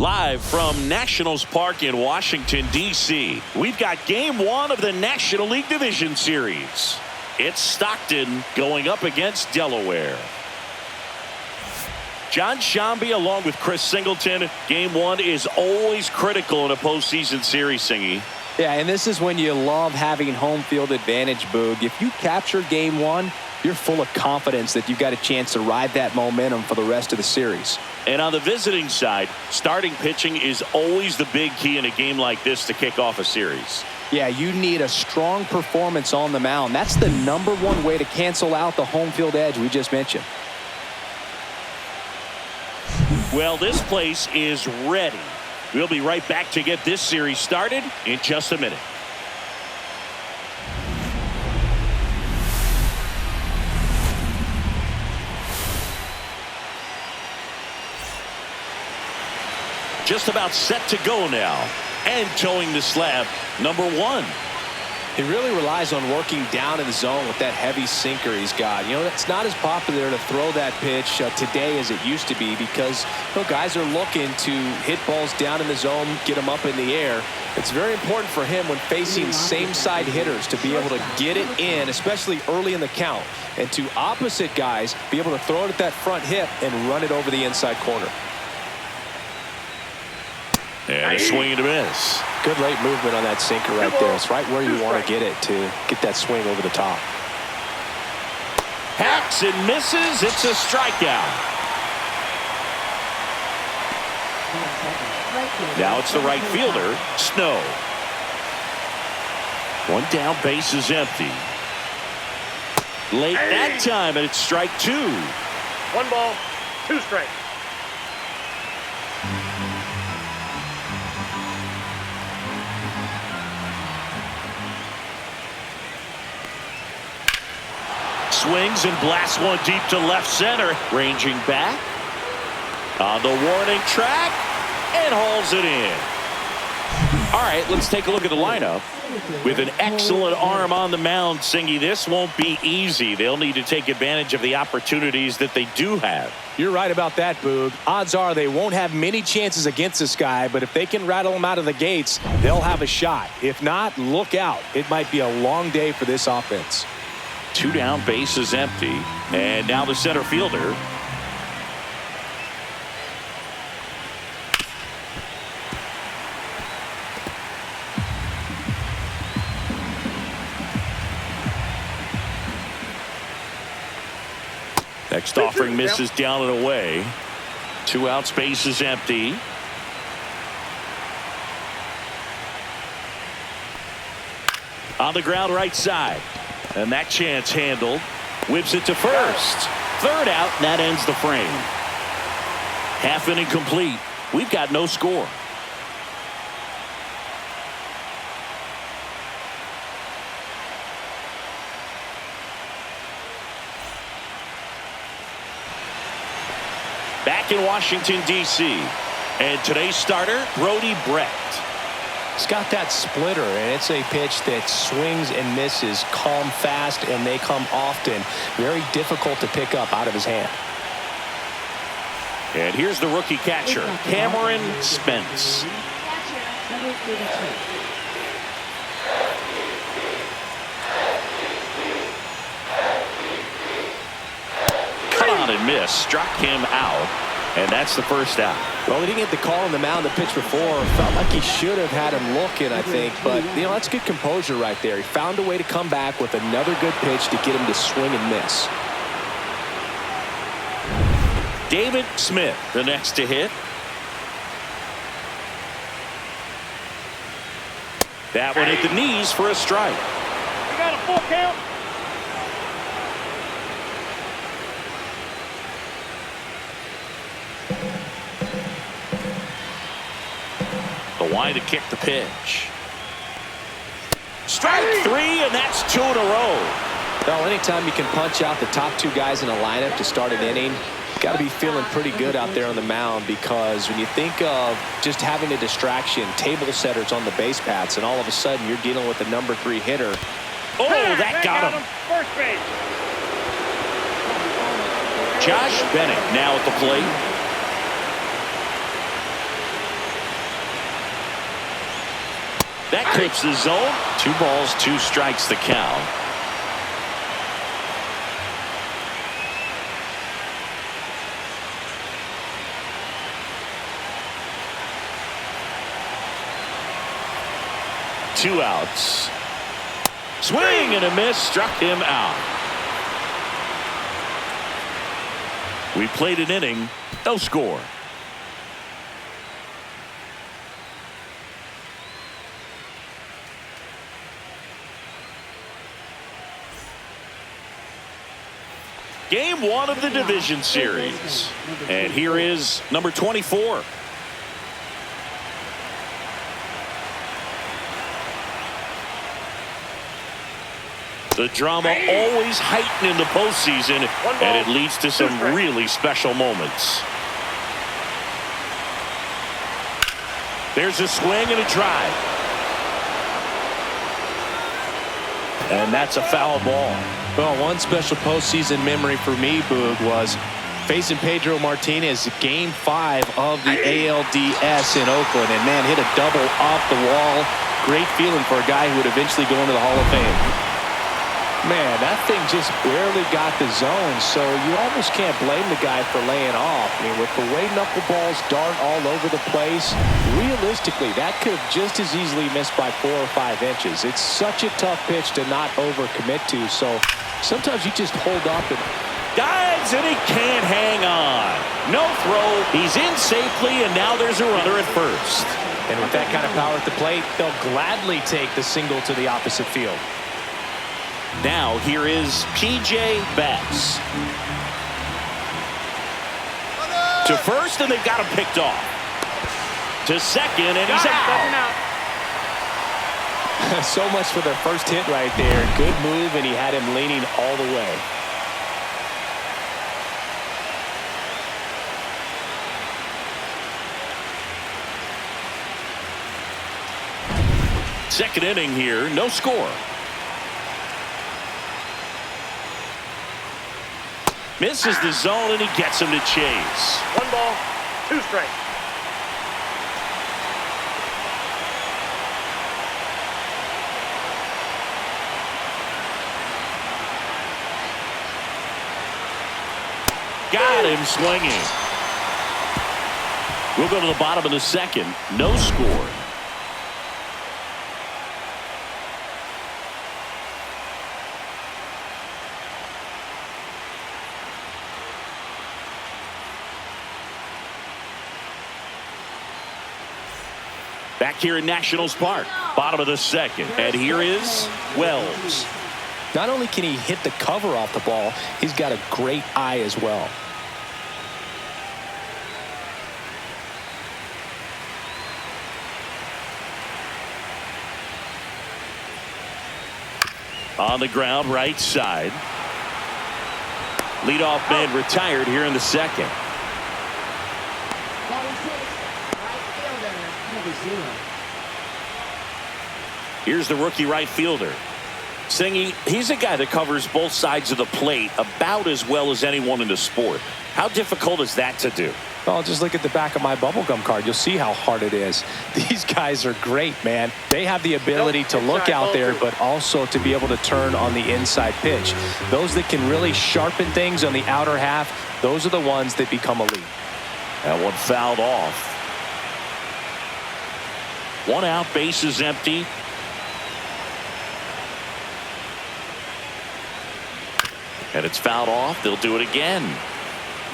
Live from Nationals Park in Washington, D.C., we've got Game 1 of the National League Division Series. It's Stockton going up against Delaware. John Shambi along with Chris Singleton. Game 1 is always critical in a postseason series, Singy. Yeah, and this is when you love having home field advantage, Boog. If you capture Game 1, you're full of confidence that you've got a chance to ride that momentum for the rest of the series. And on the visiting side, starting pitching is always the big key in a game like this to kick off a series. Yeah, you need a strong performance on the mound. That's the #1 way to cancel out the home field edge we just mentioned. Well, this place is ready. We'll be right back to get this series started in just a minute. Just about set to go now. And towing the slab, #1. He really relies on working down in the zone with that heavy sinker he's got. You know, it's not as popular to throw that pitch today as it used to be because, you know, guys are looking to hit balls down in the zone, get them up in the air. It's very important for him when facing same-side hitters to be able to get it in, especially early in the count. And to opposite guys, be able to throw it at that front hip and run it over the inside corner. And a swing and a miss. Good late movement on that sinker right there. It's right where you want to get it to get that swing over the top. Hacks and misses. It's a strikeout. Now it's the right fielder, Snow. One down, base is empty. Late that time, and it's strike 2. 1 ball, 2 strikes. Swings and blasts one deep to left center. Ranging back on the warning track and hauls it in. All right, let's take a look at the lineup. With an excellent arm on the mound, Singy, this won't be easy. They'll need to take advantage of the opportunities that they do have. You're right about that, Boog. Odds are they won't have many chances against this guy, but if they can rattle him out of the gates, they'll have a shot. If not, look out. It might be a long day for this offense. 2 down, base is empty. And now the center fielder. Next offering misses down and away. 2 outs, base is empty. On the ground right side. And that chance handled. Whips it to first. 3rd out, and that ends the frame. Half inning complete. We've got no score. Back in Washington, D.C. And today's starter, Brody Brett. He's got that splitter, and it's a pitch that swings and misses, come fast, and they come often. Very difficult to pick up out of his hand. And here's the rookie catcher, Cameron Spence. Cut on and miss, struck him out, and that's the 1st out. Well, he didn't get the call on the mound the pitch before. Felt like he should have had him looking, I think. But, you know, that's good composure right there. He found a way to come back with another good pitch to get him to swing and miss. David Smith, the next to hit. That one hit the knees for a strike. We got a full count. The wide to kick the pitch. Strike 3, and that's 2 in a row. Well, anytime you can punch out the top 2 guys in a lineup to start an inning, got to be feeling pretty good out there on the mound, because when you think of just having a distraction, table setters on the base paths, and all of a sudden you're dealing with the #3 hitter. Oh, that got him. First base. Josh Bennett now at the plate. That clips the zone. 2 balls, 2 strikes the count. Two outs. Swing and a miss, struck him out. We played an inning, no score. Game 1 of the division series. And here is number 24. The drama always heightened in the postseason, and it leads to some really special moments. There's a swing and a drive. And that's a foul ball. Well, one special postseason memory for me, Boog, was facing Pedro Martinez Game 5 of the ALDS in Oakland. And, man, hit a double off the wall. Great feeling for a guy who would eventually go into the Hall of Fame. Man, that thing just barely got the zone, so you almost can't blame the guy for laying off. I mean, with the way knuckleballs dart all over the place, realistically, that could have just as easily missed by 4 or 5 inches. It's such a tough pitch to not overcommit to, so sometimes you just hold up and Dives, and he can't hang on. No throw. He's in safely, and now there's a runner at first. And with that kind of power at the plate, they'll gladly take the single to the opposite field. Now here is P.J. Bass. To first, and they've got him picked off. To second, and he's out. So much for their first hit right there. Good move, and he had him leaning all the way. Second inning here, no score. Misses the zone, and he gets him to chase. 1 ball, 2 strikes. Got him swinging. We'll go to the bottom of the second. No score. Back here in Nationals Park, bottom of the second. And here is Wells. Not only can he hit the cover off the ball, he's got a great eye as well. On the ground, right side. Leadoff man retired here in the second. Here's the rookie right fielder. Singy, he's a guy that covers both sides of the plate about as well as anyone in the sport. How difficult is that to do? Well, just look at the back of my bubblegum card. You'll see how hard it is. These guys are great, man. They have the ability to look out there, but also to be able to turn on the inside pitch. Those that can really sharpen things on the outer half, those are the ones that become elite. That one fouled off. 1 out, base is empty. And it's fouled off. They'll do it again.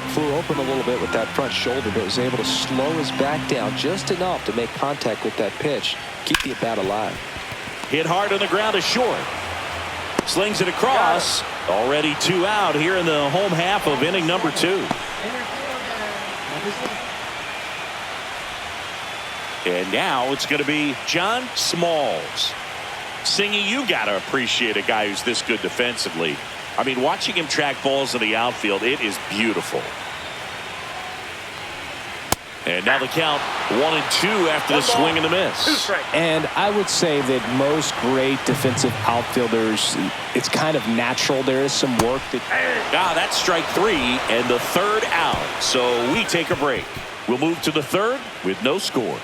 Flew open a little bit with that front shoulder, but was able to slow his back down just enough to make contact with that pitch. Keep the at-bat alive. Hit hard on the ground is short. Slings it across. Already 2 out here in the home half of inning number 2. And now it's going to be John Smalls. Singy, you got to appreciate a guy who's this good defensively. I mean, watching him track balls in the outfield, it is beautiful. And now the count 1-2 after the swing and the miss. And I would say that most great defensive outfielders, it's kind of natural. There is some work that... That's strike 3 and the 3rd out. So we take a break. We'll move to the 3rd with no score.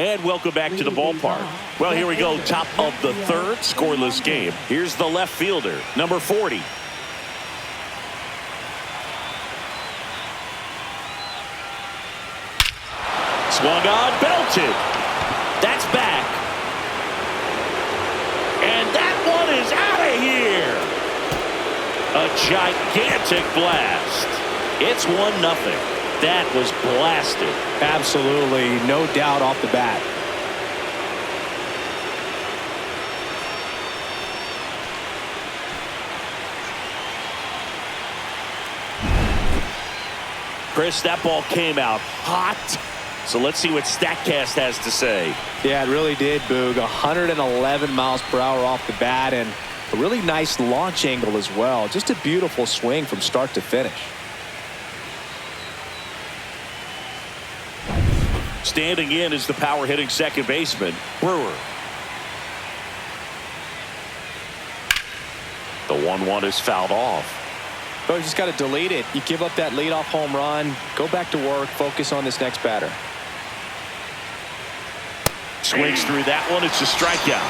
And welcome back to the ballpark. Well, here we go. Top of the third, scoreless game. Here's the left fielder, number 40. Swung on, belted. That's back. And that one is out of here. A gigantic blast. It's 1-0. That was blasted. Absolutely, no doubt off the bat. Chris, that ball came out hot. So let's see what StatCast has to say. Yeah, it really did, Boog. 111 miles per hour off the bat, and a really nice launch angle as well. Just a beautiful swing from start to finish. Standing in is the power hitting second baseman, Brewer. The 1-1 is fouled off. Oh, you just got to delete it. You give up that leadoff home run, go back to work, focus on this next batter. Swings through that one. It's a strikeout.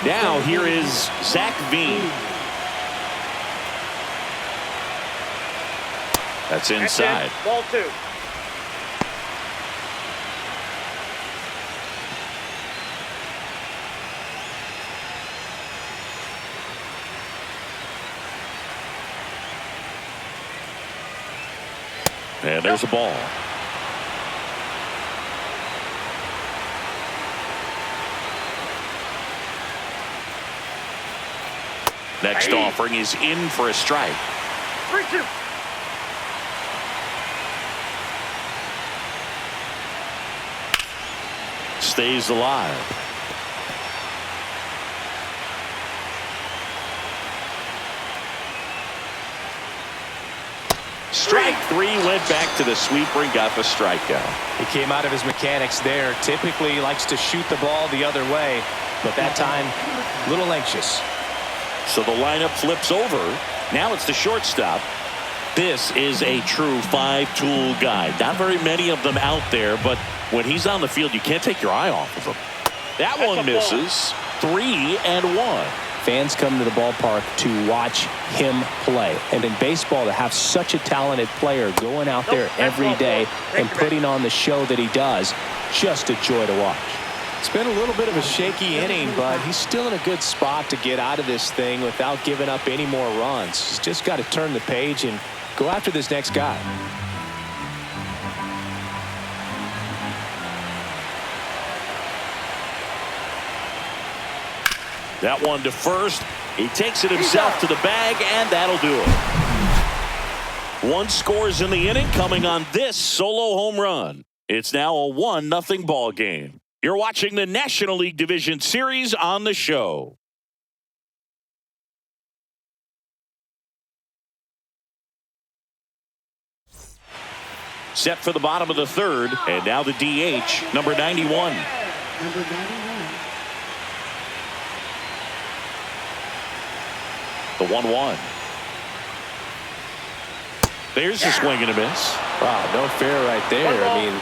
Now here is Zach Veen. That's inside. Ball 2. And there's a ball. Next offering is in for a strike. 3-2. Stays alive. Strike 3, went back to the sweeper and got the strikeout. He came out of his mechanics there. Typically likes to shoot the ball the other way, but that time a little anxious. So the lineup flips over. Now it's the shortstop. This is a true 5-tool guy. Not very many of them out there, but when he's on the field, you can't take your eye off of him. That one misses. 3-1. Fans come to the ballpark to watch him play. And in baseball, to have such a talented player going out there every day and putting on the show that he does, just a joy to watch. It's been a little bit of a shaky inning, but he's still in a good spot to get out of this thing without giving up any more runs. He's just got to turn the page and go after this next guy. That one to first. He takes it himself to the bag, and that'll do it. One scores in the inning coming on this solo home run. It's now a 1-0 ball game. You're watching the National League Division Series on the show. Set for the bottom of the third, and now the DH, number 91. The 1-1. There's a swing and a miss. Wow, no fair right there. I mean,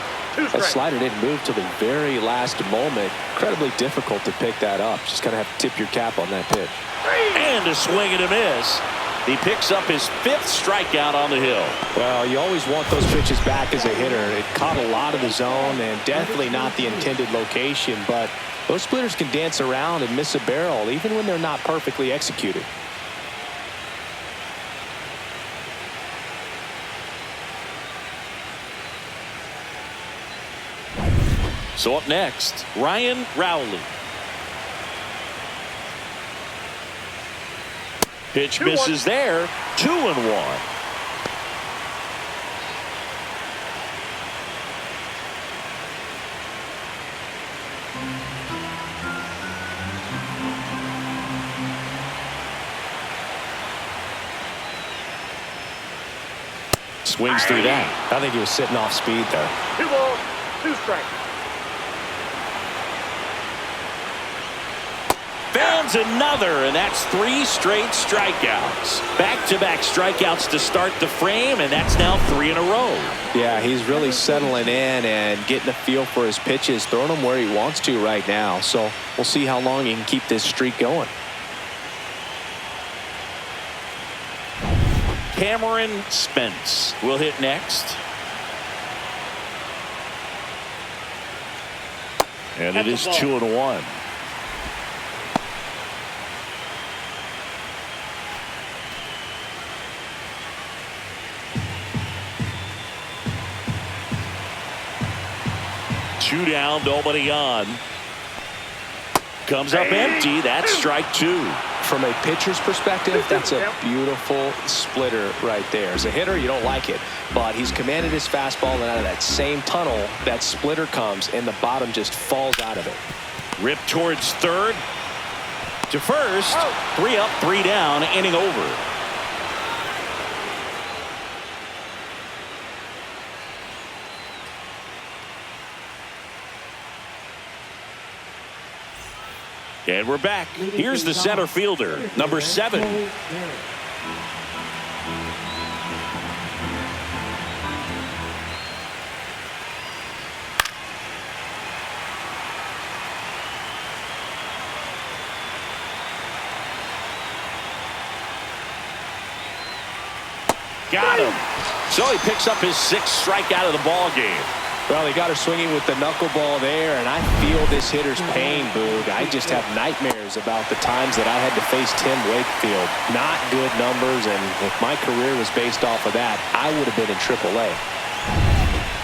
that slider didn't move till the very last moment. Incredibly difficult to pick that up. Just kind of have to tip your cap on that pitch. And a swing and a miss. He picks up his 5th strikeout on the hill. Well, you always want those pitches back as a hitter. It caught a lot of the zone and definitely not the intended location, but those splitters can dance around and miss a barrel even when they're not perfectly executed. So up next, Ryan Rowley. Pitch misses there. 2-1. Swings through that. I think he was sitting off speed there. 2 balls, 2 strikes. Fans another, and that's 3 straight strikeouts. Back-to-back strikeouts to start the frame, and that's now 3 in a row. Yeah, he's really settling in and getting a feel for his pitches, throwing them where he wants to right now. So we'll see how long he can keep this streak going. Cameron Spence will hit next. And it is 2-1. Two down, nobody on. Comes up empty. That's strike 2. From a pitcher's perspective, that's a beautiful splitter right there. As a hitter, you don't like it, but he's commanded his fastball, and out of that same tunnel, that splitter comes, and the bottom just falls out of it. Rip towards third. To first. 3 up, 3 down, inning over. And we're back. Here's the center fielder, number 7. Got him. So he picks up his 6th strikeout of the ball game. Well, he got her swinging with the knuckleball there, and I feel this hitter's pain, Boog. I just have nightmares about the times that I had to face Tim Wakefield. Not good numbers, and if my career was based off of that, I would have been in AAA.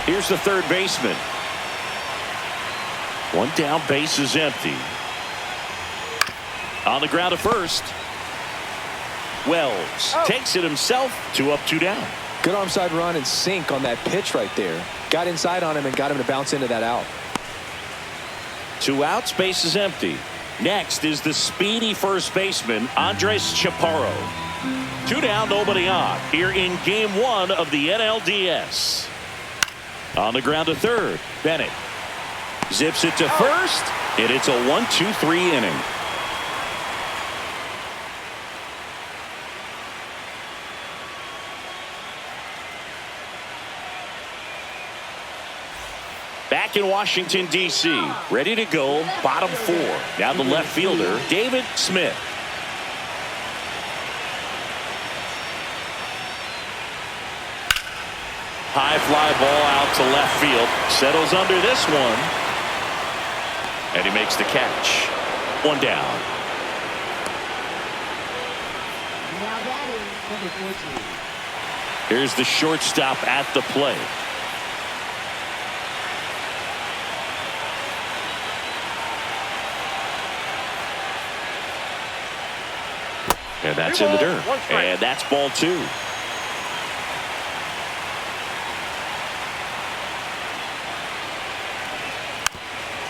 Here's the third baseman. 1 down, base is empty. On the ground to first. Wells takes it himself. 2 up, 2 down. Good onside run and sink on that pitch right there. Got inside on him and got him to bounce into that out. 2 outs, base is empty. Next is the speedy first baseman, Andres Chaparro. 2 down, nobody on. Here in game 1 of the NLDS. On the ground to third. Bennett zips it to first, and it's a 1-2-3 inning. Back in Washington, D.C., ready to go, bottom 4. Now the left fielder, David Smith. High fly ball out to left field. Settles under this one. And he makes the catch. 1 down. Now batting, number 14. Here's the shortstop at the plate. And that's in the dirt. And that's ball 2.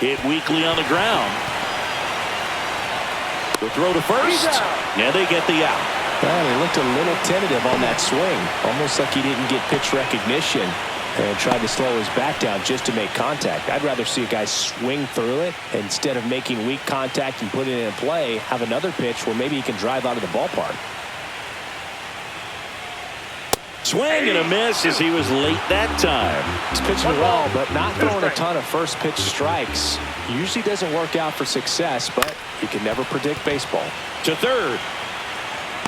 Hit weakly on the ground. The throw to first. And they get the out. Well, he looked a little tentative on that swing. Almost like he didn't get pitch recognition and tried to slow his bat down just to make contact. I'd rather see a guy swing through it instead of making weak contact and putting it in play. Have another pitch where maybe he can drive out of the ballpark. Swing and a miss as he was late that time. He's pitching well, but not throwing a ton of first pitch strikes. Usually doesn't work out for success, but you can never predict baseball. To third.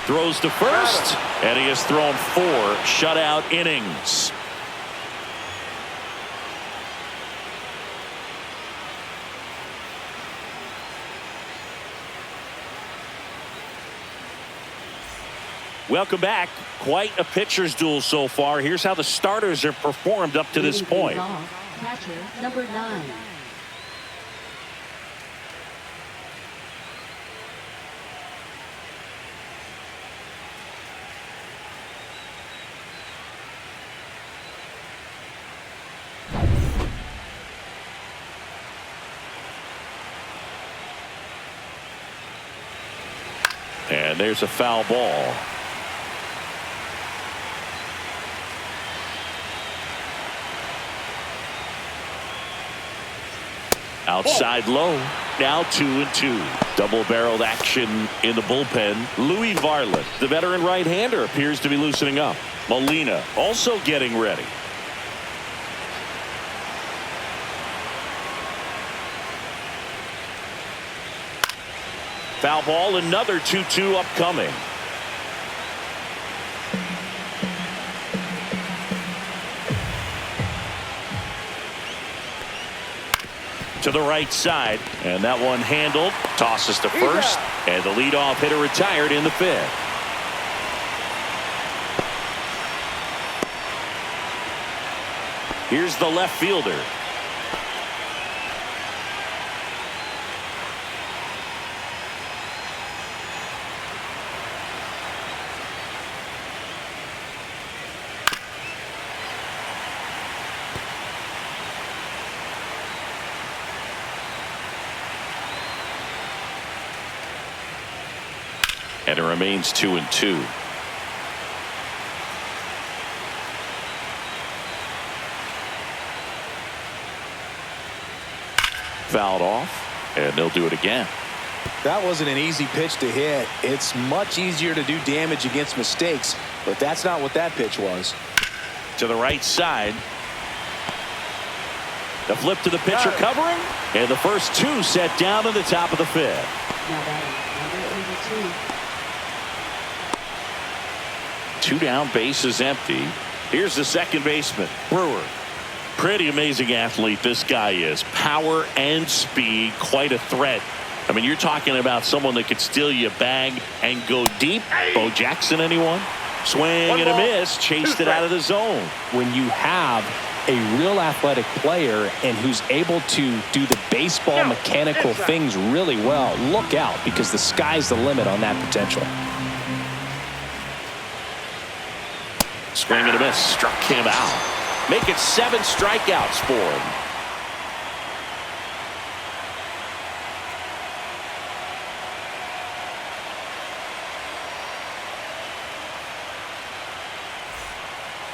Throws to first. And he has thrown 4 shutout innings. Welcome back. Quite a pitcher's duel so far. Here's how the starters have performed up to this point. Catcher, number 9. And there's a foul ball. Outside low. Now 2-2. Double-barreled action in the bullpen. Louis Varland, the veteran right-hander, appears to be loosening up. Molina also getting ready. Foul ball, another 2-2 upcoming. To the right side, and that one handled. Tosses to first, and the leadoff hitter retired in the fifth. Here's the left fielder. And it remains 2-2. Fouled off, and they'll do it again. That wasn't an easy pitch to hit. It's much easier to do damage against mistakes, but that's not what that pitch was. To the right side. The flip to the pitcher covering, and the first two set down in the top of the fifth. Now batting, number 82. 2 down, bases empty. Here's the second baseman, Brewer. Pretty amazing athlete this guy is. Power and speed, quite a threat. I mean, you're talking about someone that could steal you a bag and go deep. Bo Jackson, anyone? Swing and a miss, chased it out of the zone. When you have a real athletic player and who's able to do the baseball mechanical things really well, look out, because the sky's the limit on that potential. Swing and a miss, struck him out. Make it 7 strikeouts for him.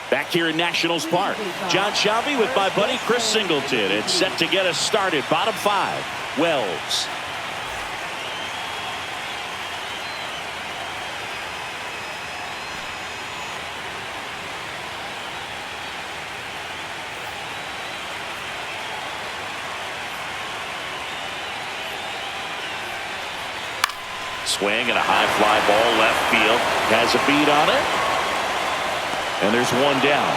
Back here in Nationals Park, John Shelby with my buddy Chris Singleton. It's set to get us started. Bottom 5, Wells. Swing and a high fly ball left field. Has a beat on it. And there's one down.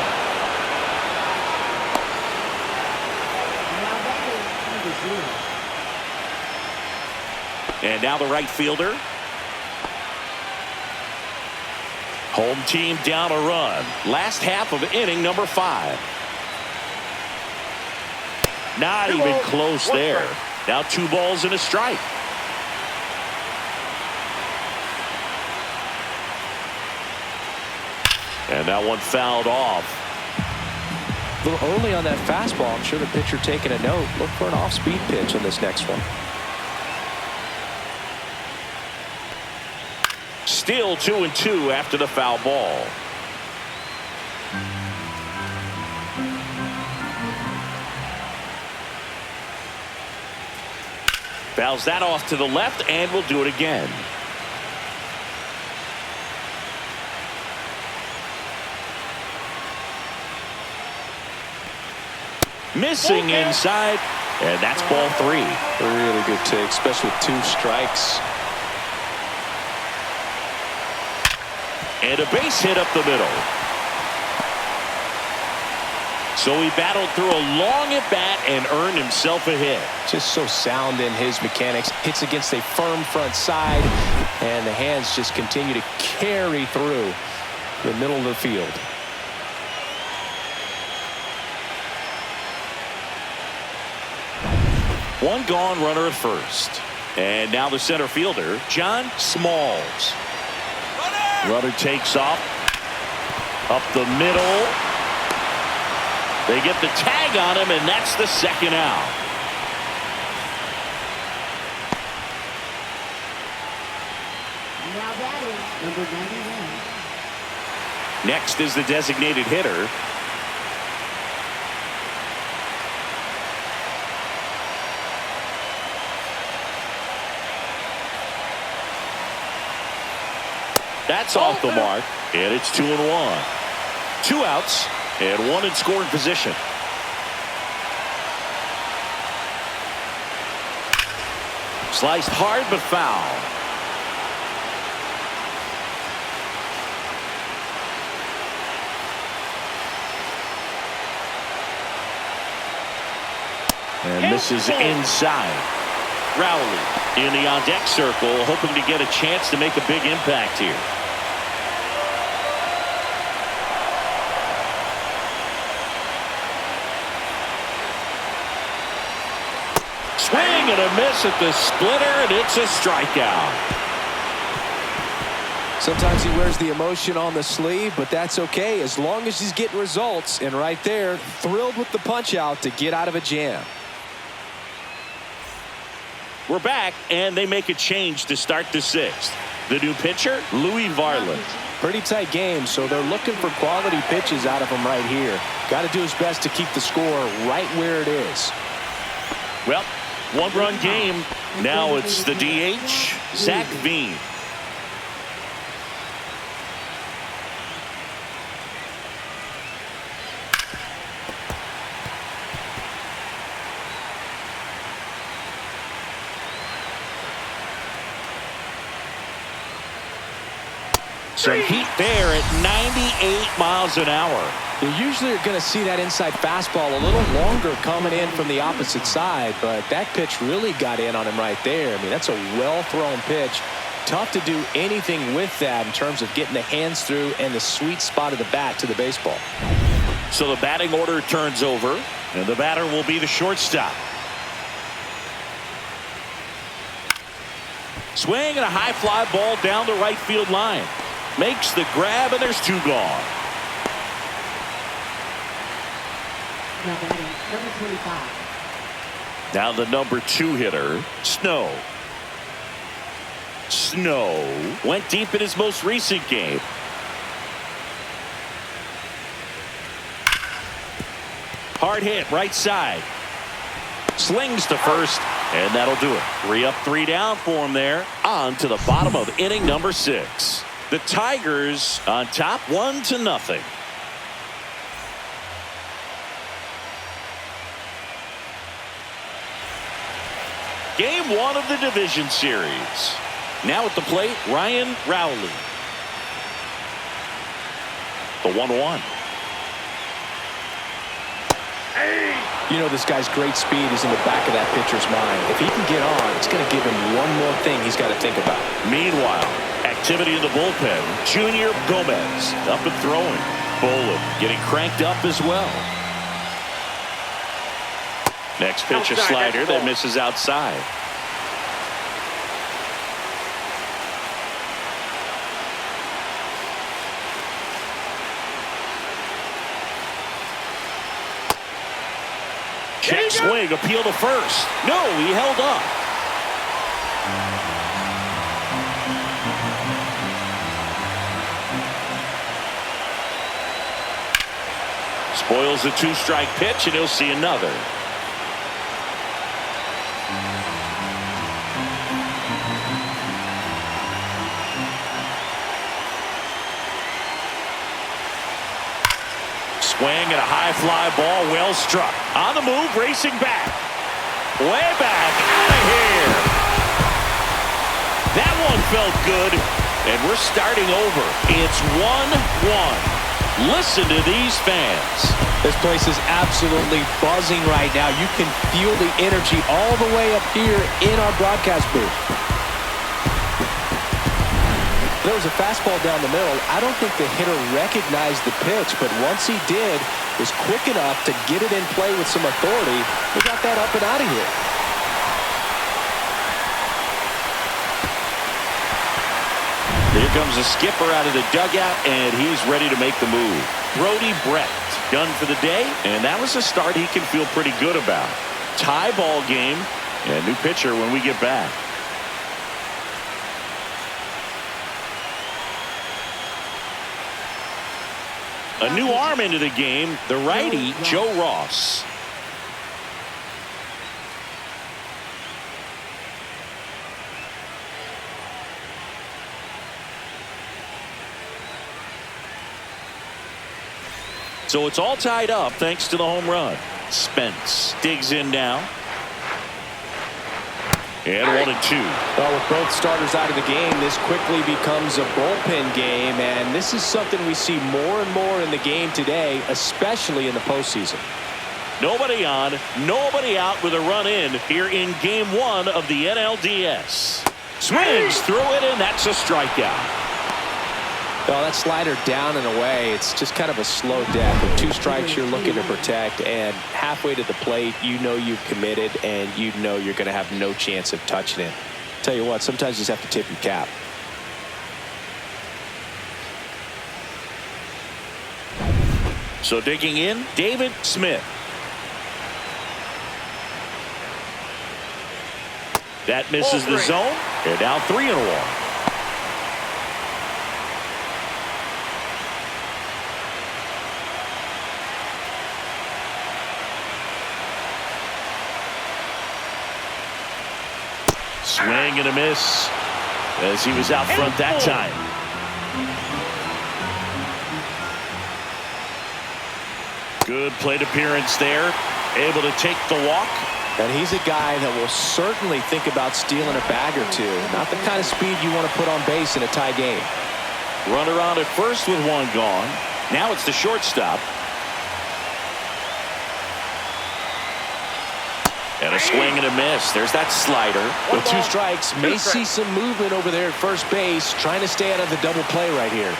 Now batting, number 0. And now the right fielder. Home team down a run. Last half of inning number 5. Not even close there. Now 2 balls and a strike. And that one fouled off. A little early on that fastball. I'm sure the pitcher taking a note. Look for an off-speed pitch on this next one. Still 2-2 after the foul ball. Fouls that off to the left, and we'll do it again. Missing inside, and that's ball 3. A really good take, especially with 2 strikes. And a base hit up the middle. So he battled through a long at bat and earned himself a hit. Just so sound in his mechanics. Hits against a firm front side, and the hands just continue to carry through the middle of the field. One gone, runner at first. And now the center fielder, John Smalls. Runner takes off. Up the middle. They get the tag on him, and that's the second out. Now batting, number 91. Next is the designated hitter, That's off the mark, and it's 2-1. 2 outs and 1 in scoring position. Sliced hard but foul. And this is inside. Rowley in the on-deck circle, hoping to get a chance to make a big impact here. Swing and a miss at the splitter, and it's a strikeout. Sometimes he wears the emotion on the sleeve, but that's okay as long as he's getting results. And right there, thrilled with the punch out to get out of a jam. We're back, and they make a change to start the 6th. The new pitcher, Louis Varland. Pretty tight game, so they're looking for quality pitches out of him right here. Got to do his best to keep the score right where it is. Well, 1-run game. Now it's the DH, Zach Veen. Some heat there at 98 miles an hour. You usually are going to see that inside fastball a little longer coming in from the opposite side, but that pitch really got in on him right there. I mean, that's a well-thrown pitch. Tough to do anything with that in terms of getting the hands through and the sweet spot of the bat to the baseball. So the batting order turns over, and the batter will be the shortstop. Swing and a high fly ball down the right field line. Makes the grab, and there's 2 gone. Now batting, number 25. Now the number 2 hitter, Snow. Snow went deep in his most recent game. Hard hit, right side. Slings to first, and that'll do it. 3 up, 3 down for him there. On to the bottom of inning number 6. The Tigers on top 1-0. Game 1 of the division series. Now at the plate, Ryan Rowley. The 1-1. You know, this guy's great speed is in the back of that pitcher's mind. If he can get on, it's going to give him one more thing he's got to think about. Meanwhile, activity in the bullpen. Junior Gomez up and throwing. Bolin getting cranked up as well. Next pitch, a slider that misses outside. Check swing, appeal to first. No, he held up. Spoils the 2-strike pitch, and he'll see another. Swing and a high fly ball, well struck. On the move, racing back. Way back, out of here. That one felt good, and we're starting over. It's 1-1. Listen to these fans. This place is absolutely buzzing right now. You can feel the energy all the way up here in our broadcast booth. There was a fastball down the middle. I don't think the hitter recognized the pitch, but once he did, was quick enough to get it in play with some authority. He got that up and out of here. Here comes the skipper out of the dugout, and he's ready to make the move. Brody Brett done for the day, and that was a start he can feel pretty good about. Tie ball game, and new pitcher when we get back. A new arm into the game, the righty, Joe Ross. So it's all tied up thanks to the home run. Spence digs in now. And 1-2. Well, with both starters out of the game, this quickly becomes a bullpen game, and this is something we see more and more in the game today, especially in the postseason. Nobody on, nobody out with a run in here in game 1 of the NLDS. Swings through it, and that's a strikeout. Well, that slider down and away, it's just kind of a slow death. With 2 strikes you're looking to protect, and halfway to the plate, you know you've committed, and you know you're going to have no chance of touching it. Tell you what, sometimes you just have to tip your cap. So digging in, David Smith. That misses the zone. They're down 3-1. Swing and a miss as he was out front that time. Good plate appearance there. Able to take the walk. And he's a guy that will certainly think about stealing a bag or two. Not the kind of speed you want to put on base in a tie game. Runner on at first with 1 gone. Now it's the shortstop. And a swing and a miss. There's that slider. With 2 strikes, may see some movement over there at first base, trying to stay out of the double play right here.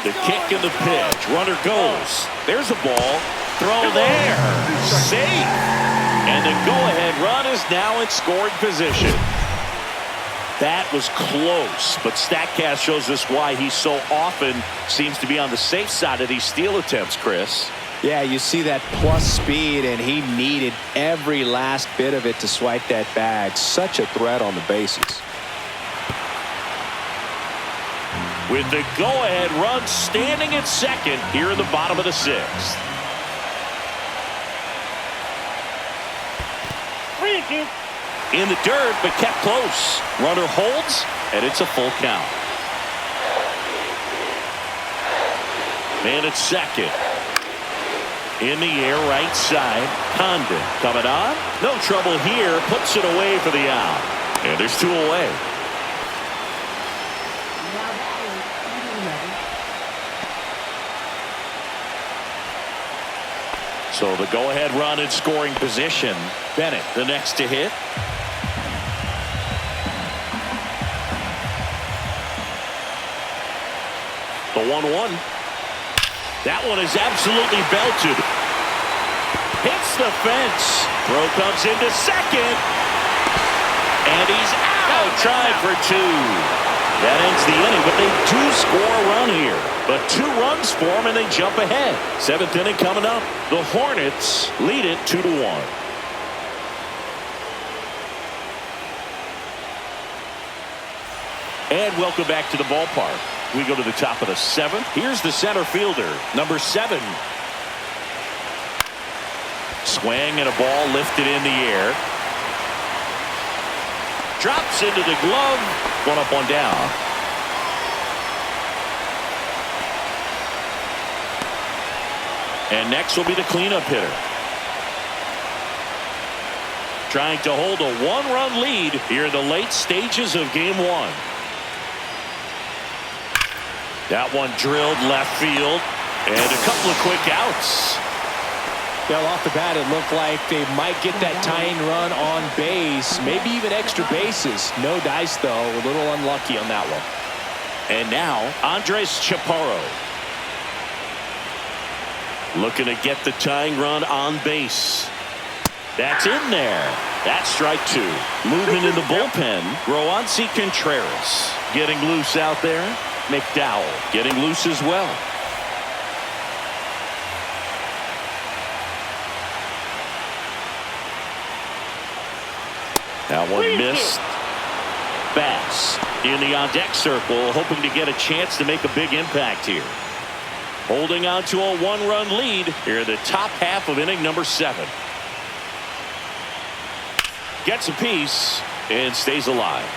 The kick and the pitch. Runner goes. There's a ball. Throw there. Safe. And the go-ahead run is now in scoring position. That was close, but StatCast shows us why he so often seems to be on the safe side of these steal attempts, Chris. Yeah, you see that plus speed, and he needed every last bit of it to swipe that bag. Such a threat on the bases. With the go-ahead run standing at second here in the bottom of the 6th. In the dirt, but kept close. Runner holds, and it's a full count. Man at second. In the air, right side. Condon coming on. No trouble here. Puts it away for the out. And there's 2 away. So the go-ahead run in scoring position. Bennett, the next to hit. The 1-1. That one is absolutely belted. Hits the fence. Throw comes into second. And he's out. Trying for 2. That ends the inning, but they do score a run here. But 2 runs for them, and they jump ahead. 7th inning coming up. The Hornets lead it 2-1. And welcome back to the ballpark. We go to the top of the 7th. Here's the center fielder, number 7. Swing and a ball lifted in the air. Drops into the glove. 1 up, 1 down. And next will be the cleanup hitter. Trying to hold a 1-run lead here in the late stages of game 1. That one drilled left field, and a couple of quick outs. Well, off the bat, it looked like they might get that tying run on base, maybe even extra bases. No dice, though. A little unlucky on that one. And now, Andres Chaparro. Looking to get the tying run on base. That's in there. That's strike 2. Movement in the bullpen. Roansy Contreras getting loose out there. McDowell getting loose as well. That one missed. Bass in the on-deck circle, hoping to get a chance to make a big impact here. Holding on to a 1-run lead here in the top half of inning number 7. Gets a piece and stays alive.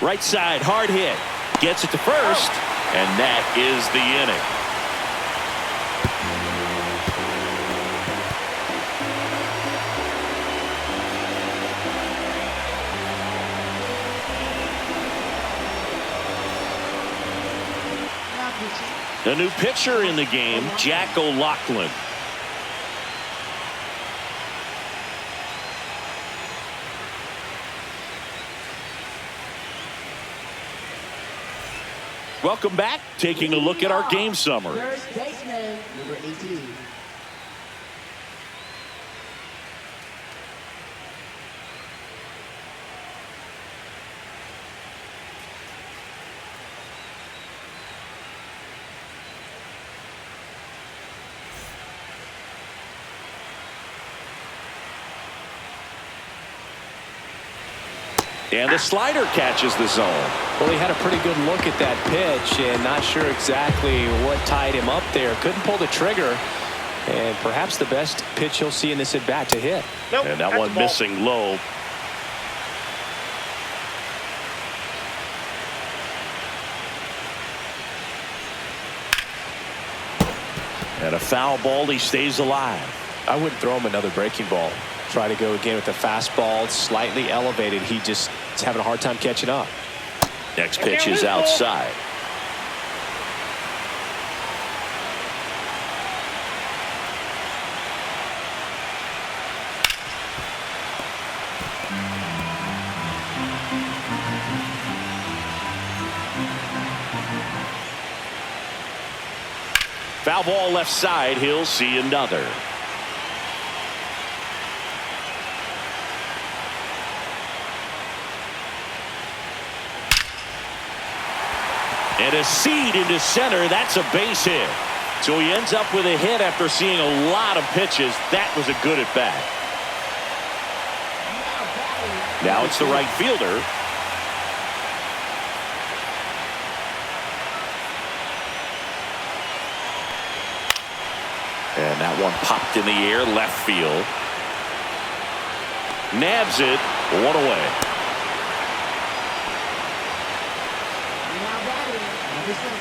Right side, hard hit. Gets it to first, and that is the inning. The new pitcher in the game, Jack O'Loughlin. Welcome back. Taking a look at our game summary. First baseman, number 18. And the slider catches the zone. Well, he had a pretty good look at that pitch and not sure exactly what tied him up there. Couldn't pull the trigger. And perhaps the best pitch he'll see in this at bat to hit. Nope, And that that's one a ball. missing low. And a foul ball, he stays alive. I wouldn't throw him another breaking ball. Try to go again with the fastball, slightly elevated. He just is having a hard time catching up. Next pitch is outside. Foul ball left side. He'll see another. And a seed into center. That's a base hit. So he ends up with a hit after seeing a lot of pitches. That was a good at bat. Now it's the right fielder. And that one popped in the air, left field. Nabs it, one away. Now batting, number 7.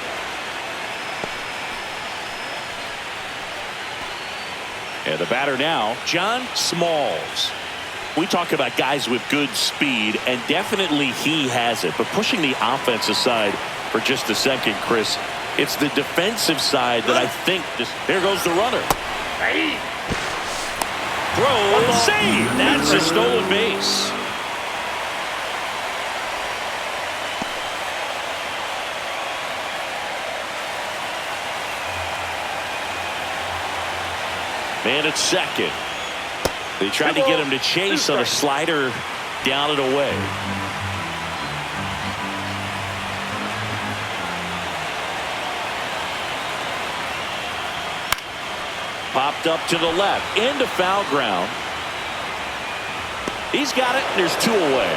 And the batter now, John Smalls. We talk about guys with good speed, and definitely he has it. But pushing the offense aside for just a second, Chris, it's the defensive side that I think there goes the runner. Hey. Throw and save. That's a stolen base. Man at second. They tried to get him to chase on a slider down and away. Popped up to the left into foul ground. He's got it. There's two away.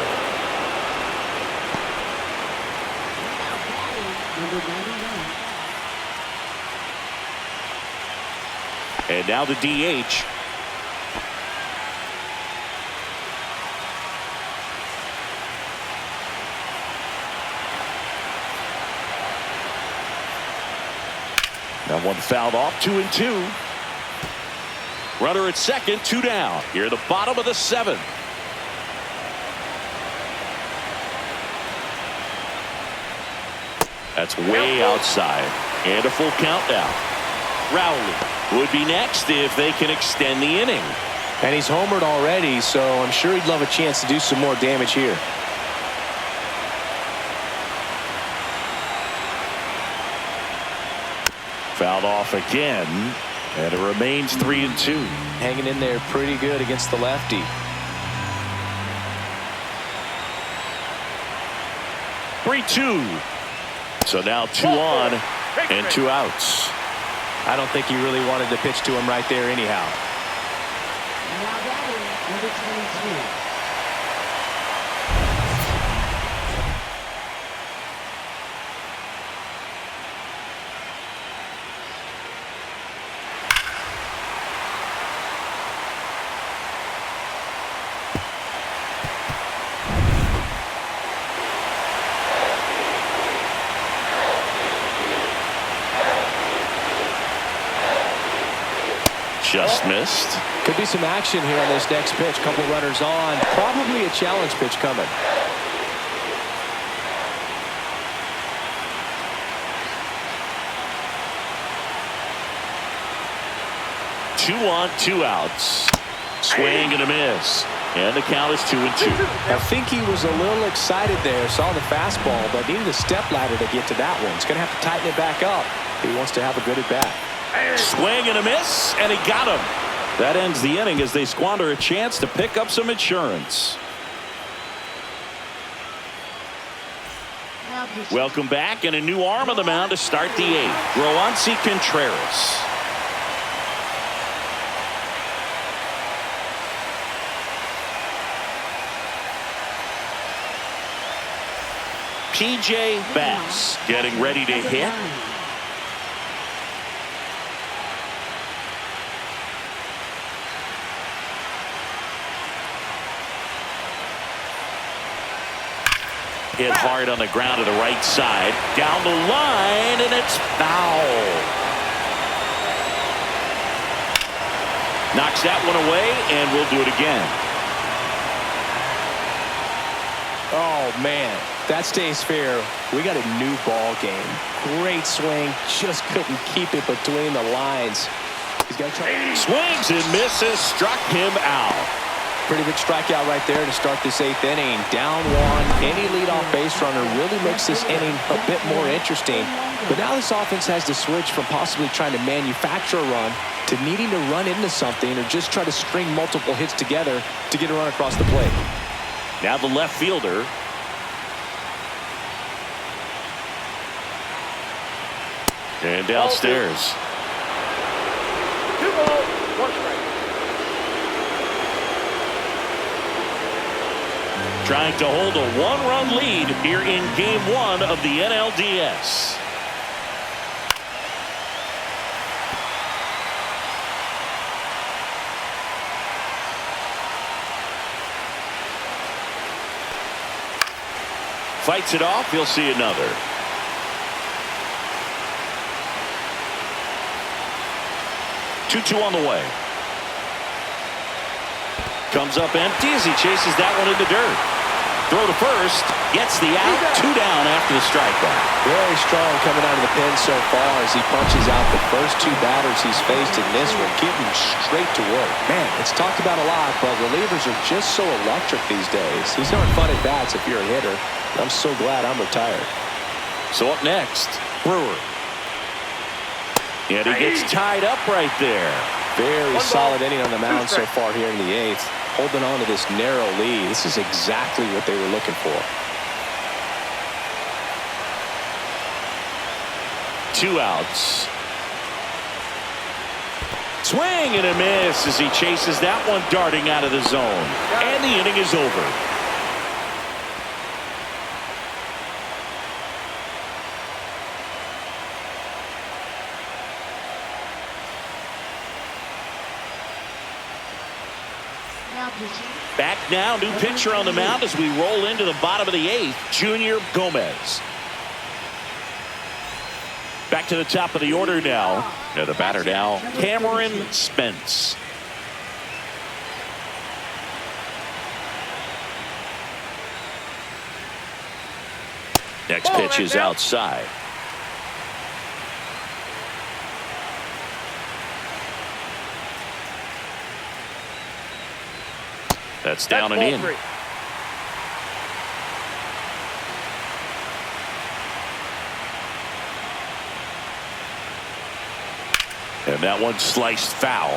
Number 99. And now the DH. That one fouled off, 2-2. Runner at second, 2 down. Here at the bottom of the 7th. That's way outside. And a full count now. Rowley would be next if they can extend the inning. And he's homered already, so I'm sure he'd love a chance to do some more damage here. Fouled off again, and it remains 3-2. Hanging in there pretty good against the lefty. Three-two. So now 2 on and 2 outs. I don't think he really wanted to pitch to him right there anyhow. Now batting, number 22. Just missed. Could be some action here on this next pitch. Couple runners on. Probably a challenge pitch coming. 2 on, 2 outs. Swing and a miss. And the count is 2-2. I think he was a little excited there. Saw the fastball, but needed a step ladder to get to that one. He's going to have to tighten it back up if he wants to have a good at bat. Swing and a miss, and he got him. That ends the inning as they squander a chance to pick up some insurance. Welcome back, and a new arm on the mound to start the 8th. Roansy Contreras. P.J. Bass getting ready to hit. Hit hard on the ground to the right side. Down the line, and it's foul. Knocks that one away, and we'll do it again. Oh, man. That stays fair. We got a new ball game. Great swing. Just couldn't keep it between the lines. He's got to try. Swings and misses. Struck him out. Pretty big strikeout right there to start this 8th inning. Down 1. Any leadoff base runner really makes this inning a bit more interesting. But now this offense has to switch from possibly trying to manufacture a run to needing to run into something or just try to string multiple hits together to get a run across the plate. Now the left fielder. And downstairs. 2 balls, 1 strike. Trying to hold a 1-run lead here in Game 1 of the NLDS. Fights it off. He'll see another. Two on the way. Comes up empty as he chases that one in the dirt. Throw to first. Gets the out. 2 down after the strikeout. Very strong coming out of the pen so far as he punches out the first 2 batters he's faced in this one, getting straight to work. Man, it's talked about a lot, but relievers are just so electric these days. These aren't fun at bats if you're a hitter. I'm so glad I'm retired. So up next, Brewer. And he gets tied up right there. Very solid inning on the mound so far here in the 8th. Holding on to this narrow lead. This is exactly what they were looking for. 2 outs. Swing and a miss as he chases that one darting out of the zone. And the inning is over. Back now, new pitcher on the mound as we roll into the bottom of the 8th, Junior Gomez. Back to the top of the order now. The batter now, Cameron Spence. Next pitch is outside. That's down and in. 3. And that one sliced foul.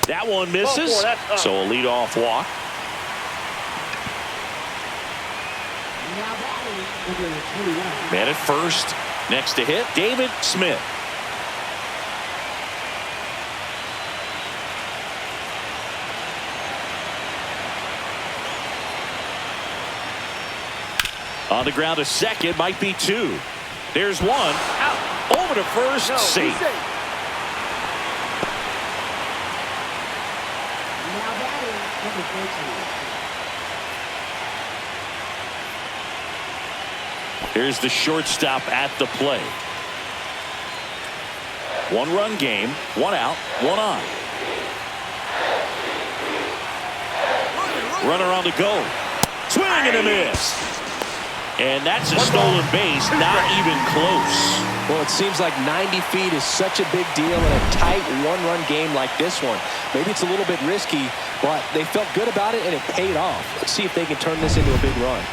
That one misses. So a leadoff walk. Man at first. Next to hit, David Smith. On the ground to second, might be 2. There's 1. Out. Over to first, safe. Now batting, number 14. Here's the shortstop at the plate. 1-run game, 1 out, 1 on. Runner on the go. Swing and a miss. And that's a stolen base, not even close. Well, it seems like 90 feet is such a big deal in a tight 1-run game like this one. Maybe it's a little bit risky, but they felt good about it and it paid off. Let's see if they can turn this into a big run.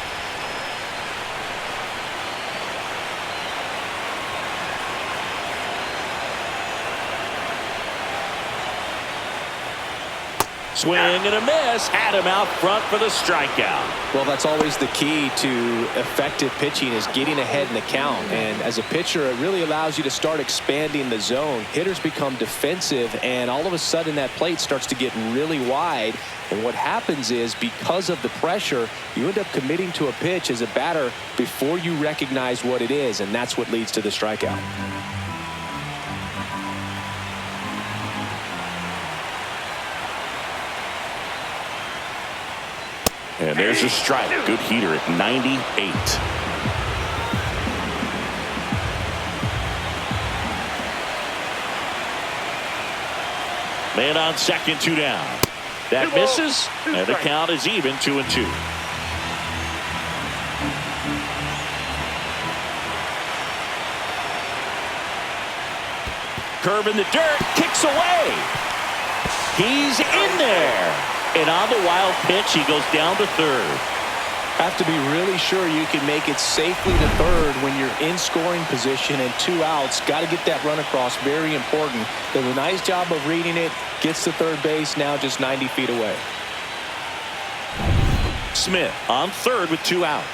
Swing and a miss. Had him out front for the strikeout. Well, that's always the key to effective pitching, is getting ahead in the count. And as a pitcher, it really allows you to start expanding the zone. Hitters become defensive, and all of a sudden that plate starts to get really wide. And what happens is, because of the pressure, you end up committing to a pitch as a batter before you recognize what it is, and that's what leads to the strikeout. And there's a strike. Good heater at 98. Man on second, 2 down. That misses, and the count is even, 2-2. Curve in the dirt, kicks away. He's in there. And on the wild pitch, he goes down to third. Have to be really sure you can make it safely to third when you're in scoring position and 2 outs. Got to get that run across. Very important. Does a nice job of reading it. Gets to third base, now just 90 feet away. Smith on third with 2 out.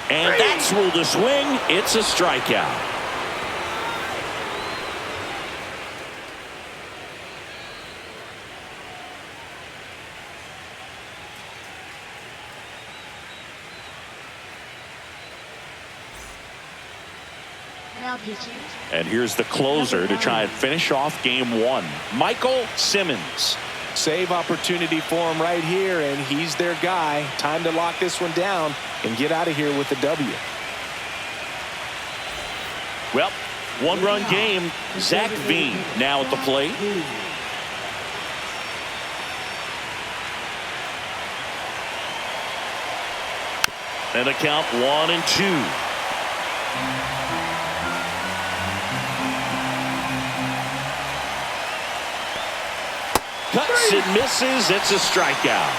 And that's ruled a swing. It's a strikeout. Now pitching. And here's the closer to try and finish off game 1. Michael Simmons. Save opportunity for him right here, and he's their guy. Time to lock this one down and get out of here with the W. Well, 1-run game. Zach Veen now at the plate. And the count 1-2. Cuts and misses. It's a strikeout.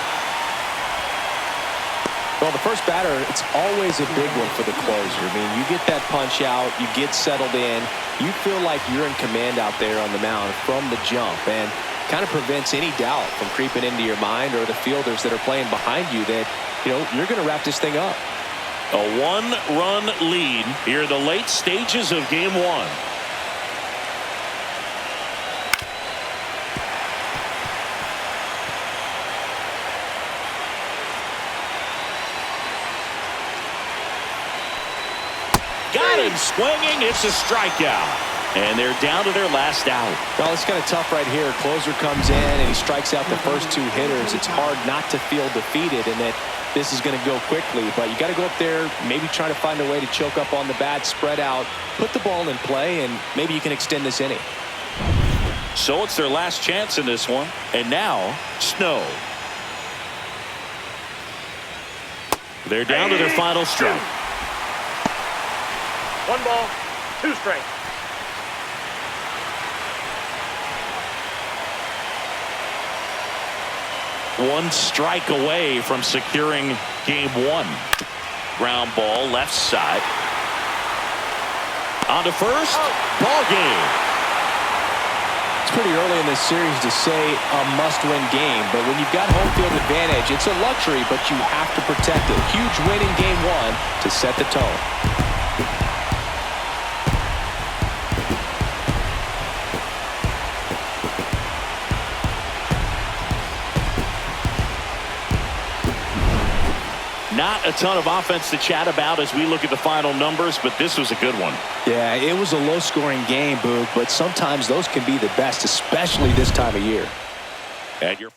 Well, the first batter, it's always a big one for the closer. I mean, you get that punch out, you get settled in, you feel like you're in command out there on the mound from the jump, and kind of prevents any doubt from creeping into your mind or the fielders that are playing behind you that, you know, you're going to wrap this thing up. A 1-run lead here in the late stages of game 1. Got him swinging. It's a strikeout. And they're down to their last out. Well, it's kind of tough right here. Closer comes in and he strikes out the first 2 hitters. It's hard not to feel defeated and that this is going to go quickly. But you got to go up there, maybe try to find a way to choke up on the bat, spread out, put the ball in play, and maybe you can extend this inning. So it's their last chance in this one. And now, Snow. They're down to their final strike. 1 ball, 2 strikes. One strike away from securing game 1. Ground ball left side. On to first. Ball game. It's pretty early in this series to say a must-win game, but when you've got home field advantage, it's a luxury, but you have to protect it. Huge win in game 1 to set the tone. Not a ton of offense to chat about as we look at the final numbers, but this was a good one. Yeah, it was a low-scoring game, Boog, but sometimes those can be the best, especially this time of year. And your